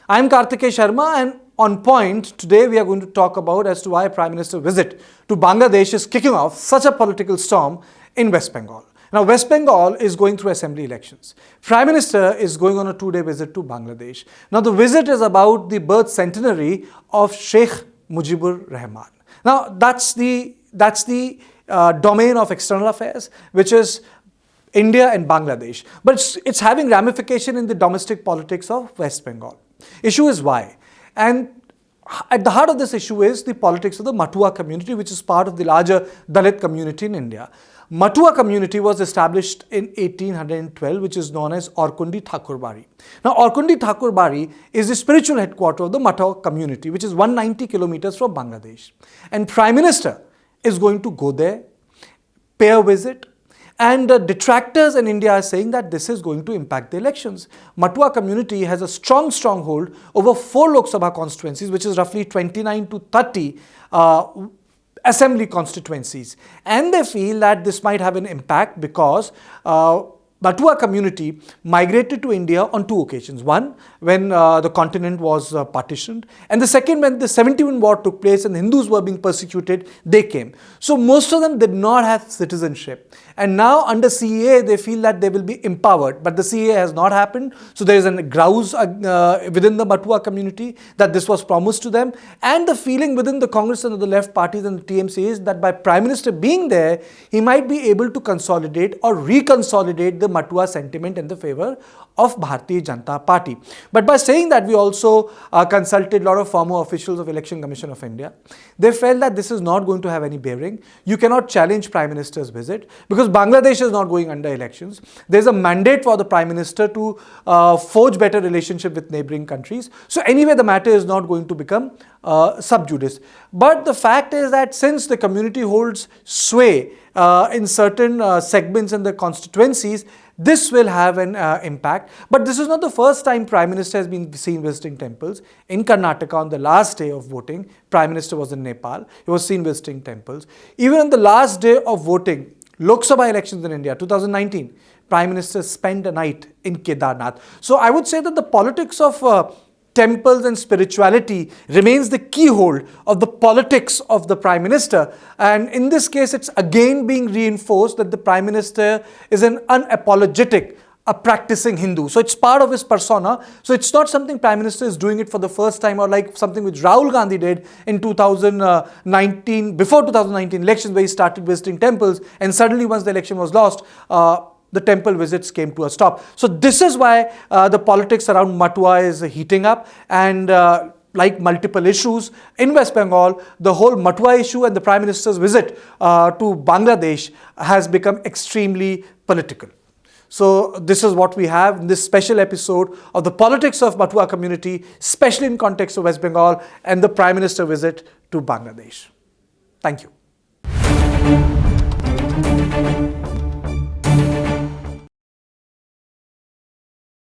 I'm Kartikeya Sharma, and on point today we are going to talk about as to why Prime Minister's visit to Bangladesh is kicking off such a political storm in West Bengal. Now, West Bengal is going through assembly elections. Prime Minister is going on a 2-day visit to Bangladesh. Now, the visit is about the birth centenary of Sheikh Mujibur Rahman. Now, that's the domain of external affairs, which is India and Bangladesh. But it's having ramification in the domestic politics of West Bengal. Issue is why. And at the heart of this issue is the politics of the Matua community, which is part of the larger Dalit community in India. Matua community was established in 1812, which is known as Orkandi Thakurbari. Now, Orkandi Thakurbari is the spiritual headquarter of the Matua community, which is 190 kilometers from Bangladesh. And Prime Minister is going to go there, pay a visit, and detractors in India are saying that this is going to impact the elections. Matua community has a stronghold over 4 Lok Sabha constituencies, which is roughly 29 to 30 assembly constituencies. And they feel that this might have an impact because Matua community migrated to India on 2 occasions. One, when the continent was partitioned, and the second, when the 71 war took place and the Hindus were being persecuted, they came. So most of them did not have citizenship. And now under CEA, they feel that they will be empowered. But the CEA has not happened. So there is a grouse within the Matua community that this was promised to them. And the feeling within the Congress and the left parties and the TMC is that by Prime Minister being there, he might be able to consolidate or reconsolidate the Matua sentiment in the favor of Bharatiya Janata Party. But by saying that, we also consulted a lot of former officials of Election Commission of India. They felt that this is not going to have any bearing. You cannot challenge Prime Minister's visit because Bangladesh is not going under elections. There's a mandate for the Prime Minister to forge better relationship with neighboring countries. So anyway, the matter is not going to become sub judice. But the fact is that since the community holds sway in certain segments in the constituencies, this will have an impact. But this is not the first time Prime Minister has been seen visiting temples. In Karnataka, on the last day of voting, Prime Minister was in Nepal. He was seen visiting temples. Even on the last day of voting, Lok Sabha elections in India, 2019, Prime Minister spent a night in Kedarnath. So I would say that the politics of temples and spirituality remains the keyhole of the politics of the Prime Minister. And in this case, it's again being reinforced that the Prime Minister is an unapologetic, a practicing Hindu. So it's part of his persona. So it's not something Prime Minister is doing it for the first time or like something which Rahul Gandhi did in 2019, before 2019 elections, where he started visiting temples and suddenly once the election was lost, the temple visits came to a stop. So this is why the politics around Matua is heating up, and like multiple issues in West Bengal, the whole Matua issue and the Prime Minister's visit to Bangladesh has become extremely political. So this is what we have in this special episode of the politics of Matua community, especially in context of West Bengal and the Prime Minister visit to Bangladesh. Thank you.